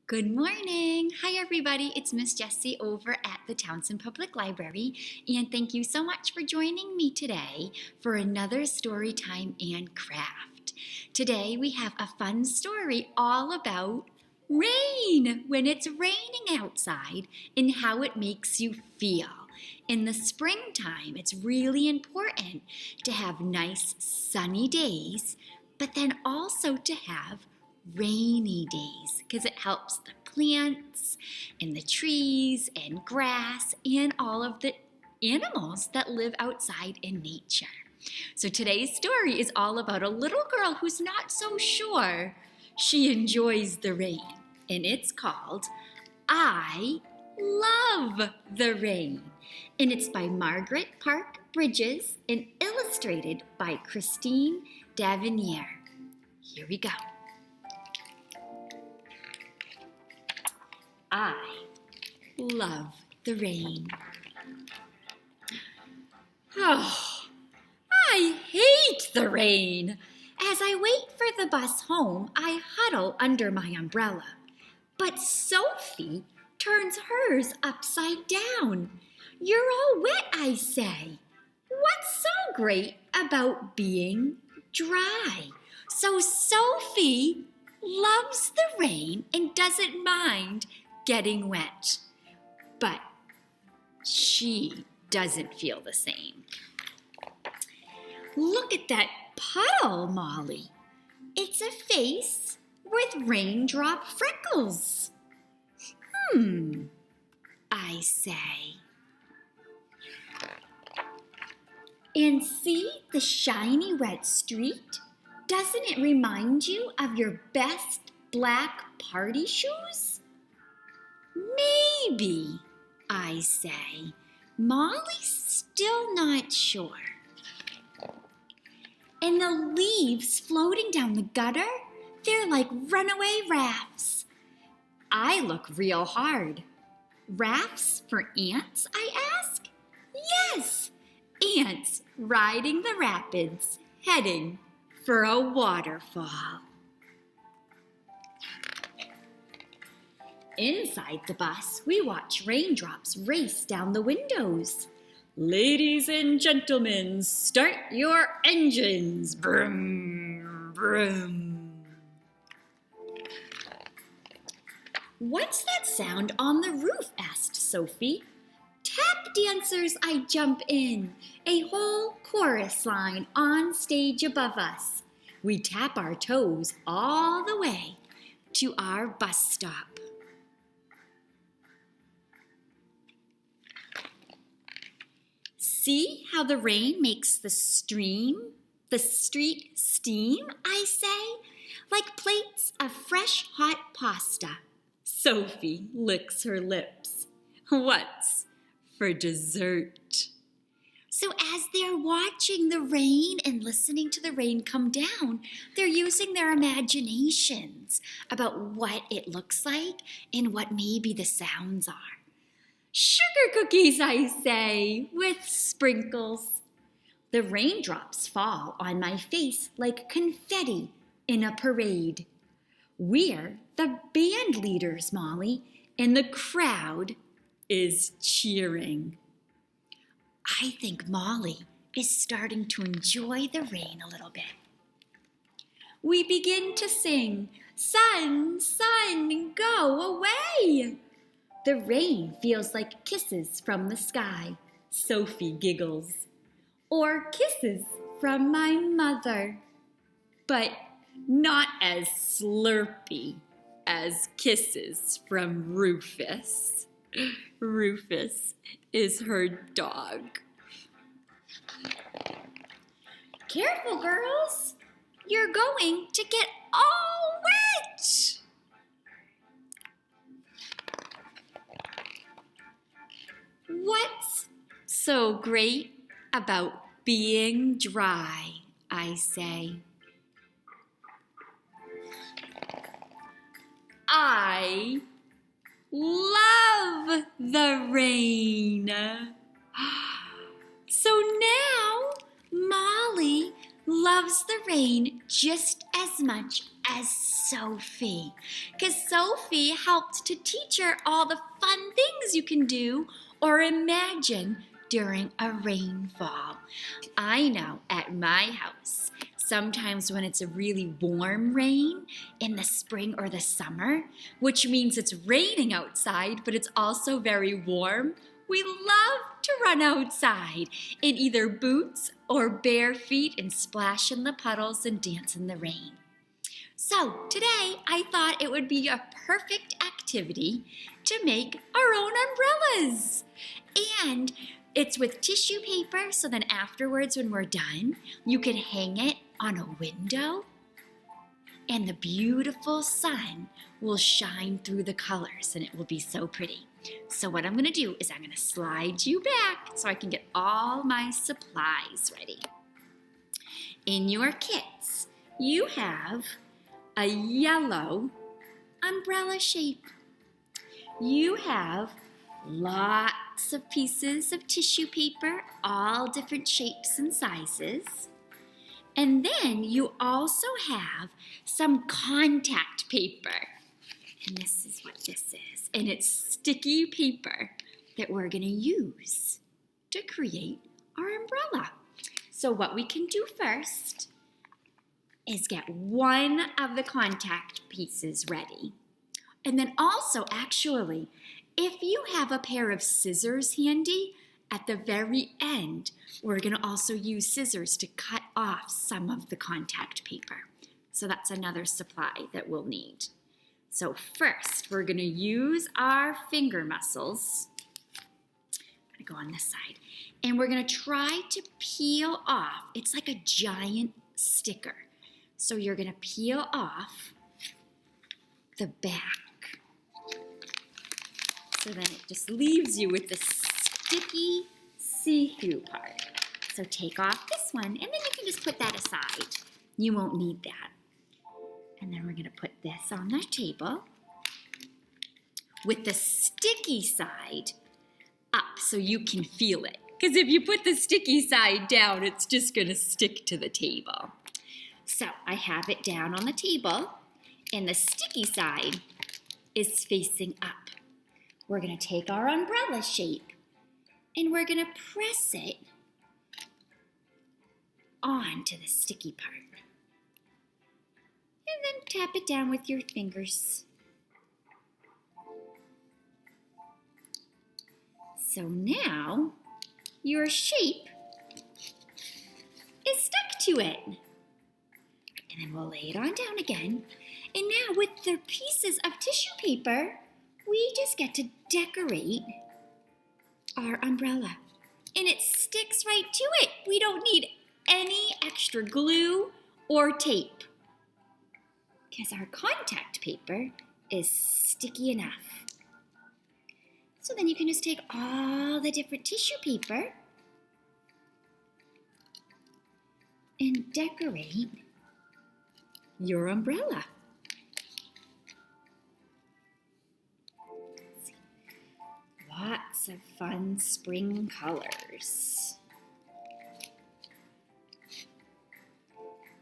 Good morning. Hi, everybody. It's Miss Jessie over at the Townsend Public Library, and thank you so much for joining me today for another story time and craft. Today, we have a fun story all about rain, when it's raining outside, and how it makes you feel. In the springtime, it's really important to have nice sunny days, but then also to have rainy days because it helps the plants and the trees and grass and all of the animals that live outside in nature. So today's story is all about a little girl who's not so sure she enjoys the rain, and it's called I Love the Rain, and it's by Margaret Park Bridges and illustrated by Christine Davenier. Here we go. I love the rain. Oh, I hate the rain. As I wait for the bus home, I huddle under my umbrella. But Sophie turns hers upside down. You're all wet, I say. What's so great about being dry? So Sophie loves the rain and doesn't mind getting wet. But she doesn't feel the same. Look at that puddle, Molly. It's a face with raindrop freckles. I say. And see the shiny wet street? Doesn't it remind you of your best black party shoes? Maybe, I say. Molly's still not sure. And the leaves floating down the gutter, they're like runaway rafts. I look real hard. Rafts for ants, I ask? Yes, ants riding the rapids, heading for a waterfall. Inside the bus, we watch raindrops race down the windows. Ladies and gentlemen, start your engines. Vroom, vroom. What's that sound on the roof? Asked Sophie. Tap dancers, I jump in. A whole chorus line on stage above us. We tap our toes all the way to our bus stop. See how the rain makes the street steam, I say, like plates of fresh hot pasta. Sophie licks her lips. What's for dessert? So as they're watching the rain and listening to the rain come down, they're using their imaginations about what it looks like and what maybe the sounds are. Sugar cookies, I say, with sprinkles. The raindrops fall on my face like confetti in a parade. We're the band leaders, Molly, and the crowd is cheering. I think Molly is starting to enjoy the rain a little bit. We begin to sing, "Sun, sun, go away." The rain feels like kisses from the sky, Sophie giggles. Or kisses from my mother. But not as slurpy as kisses from Rufus. Rufus is her dog. Careful, girls. You're going to get all wet. What's so great about being dry, I say. I love the rain. So now Molly loves the rain just as much as Sophie, because Sophie helped to teach her all the fun things you can do or imagine during a rainfall. I know at my house, sometimes when it's a really warm rain in the spring or the summer, which means it's raining outside, but it's also very warm, we love to run outside in either boots or bare feet and splash in the puddles and dance in the rain. So today I thought it would be a perfect activity to make our own umbrellas. And it's with tissue paper, so then afterwards when we're done, you can hang it on a window and the beautiful sun will shine through the colors and it will be so pretty. So what I'm going to do is I'm going to slide you back so I can get all my supplies ready. In your kits, you have a yellow umbrella shape. You have lots of pieces of tissue paper, all different shapes and sizes. And then you also have some contact paper. And this is what this is. And it's sticky paper that we're going to use to create our umbrella. So what we can do first is get one of the contact pieces ready. And then also, actually, if you have a pair of scissors handy, at the very end, we're going to also use scissors to cut off some of the contact paper. So that's another supply that we'll need. So first, we're going to use our finger muscles. I'm going to go on this side. And we're going to try to peel off. It's like a giant sticker. So you're going to peel off the back. So then it just leaves you with the sticky see-through part. So take off this one, and then you can just put that aside. You won't need that. And then we're going to put this on the table with the sticky side up so you can feel it. Because if you put the sticky side down, it's just going to stick to the table. So I have it down on the table, and the sticky side is facing up. We're going to take our umbrella shape, and we're going to press it onto the sticky part. And then tap it down with your fingers. So now your shape is stuck to it. And then we'll lay it on down again. And now with the pieces of tissue paper, we just get to decorate our umbrella. And it sticks right to it. We don't need any extra glue or tape because our contact paper is sticky enough. So then you can just take all the different tissue paper and decorate your umbrella. Lots of fun spring colors.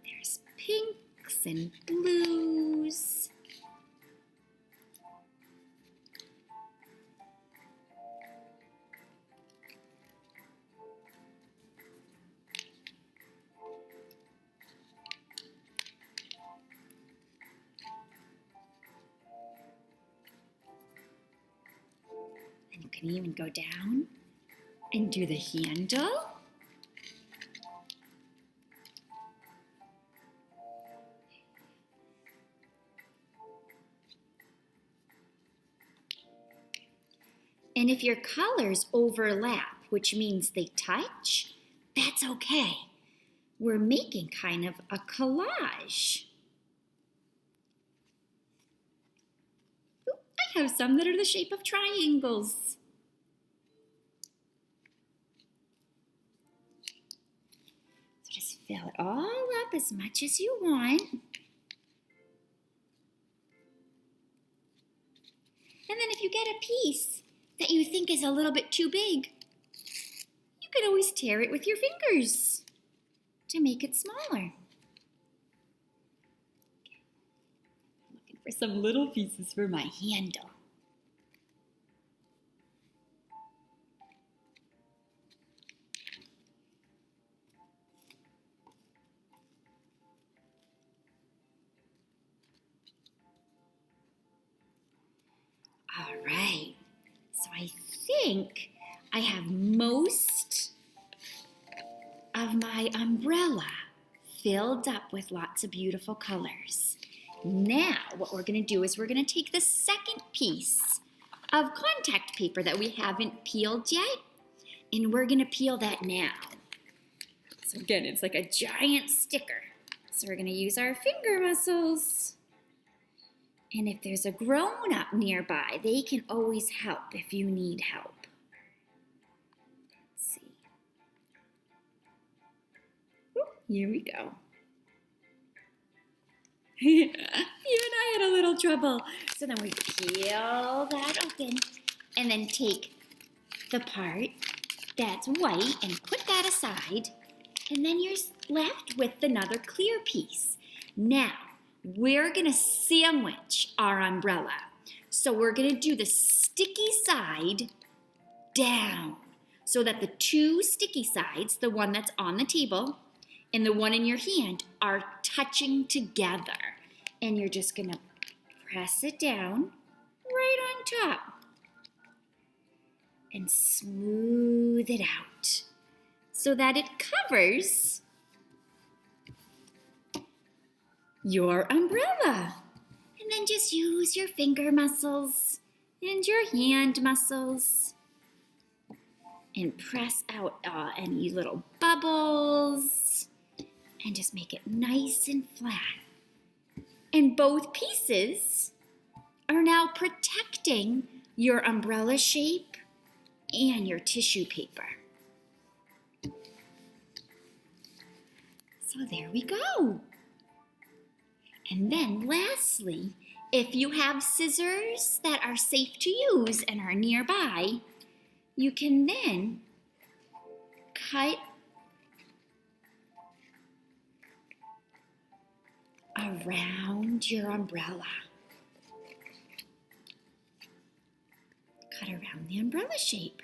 There's pinks and blues. And you can even go down and do the handle. And if your colors overlap, which means they touch, that's okay. We're making kind of a collage. Ooh, I have some that are the shape of triangles. So just fill it all up as much as you want. And then if you get a piece that you think is a little bit too big, you can always tear it with your fingers to make it smaller. some little pieces for my handle. All right, so I think I have most of my umbrella filled up with lots of beautiful colors. Now, what we're going to do is we're going to take the second piece of contact paper that we haven't peeled yet, and we're going to peel that now. So again, it's like a giant sticker. So we're going to use our finger muscles. And if there's a grown-up nearby, they can always help if you need help. Let's see. Ooh, here we go. You and I had a little trouble. So then we peel that open and then take the part that's white and put that aside. And then you're left with another clear piece. Now, we're gonna sandwich our umbrella. So we're gonna do the sticky side down so that the two sticky sides, the one that's on the table and the one in your hand, are touching together. And you're just gonna press it down right on top and smooth it out so that it covers your umbrella. And then just use your finger muscles and your hand muscles and press out any little bubbles and just make it nice and flat. And both pieces are now protecting your umbrella shape and your tissue paper. So there we go. And then lastly, if you have scissors that are safe to use and are nearby, you can then cut around your umbrella. Cut around the umbrella shape.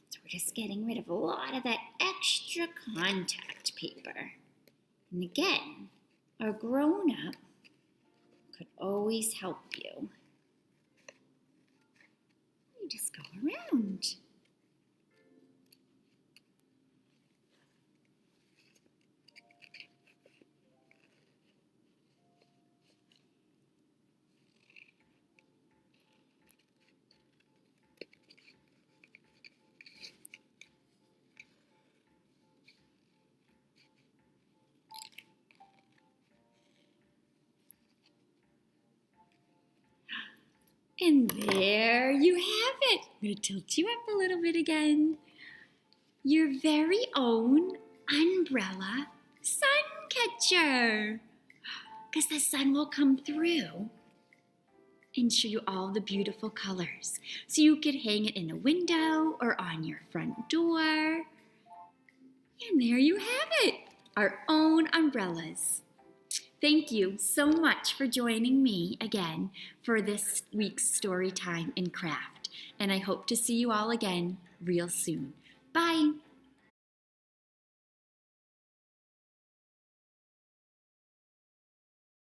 So we're just getting rid of a lot of that extra contact paper. And again, a grown-up could always help you. You just go around. And there you have it. I'm going to tilt you up a little bit again. Your very own umbrella sun catcher. Because the sun will come through and show you all the beautiful colors. So you could hang it in a window or on your front door. And there you have it, our own umbrellas. Thank you so much for joining me again for this week's Story Time and Craft. And I hope to see you all again real soon. Bye.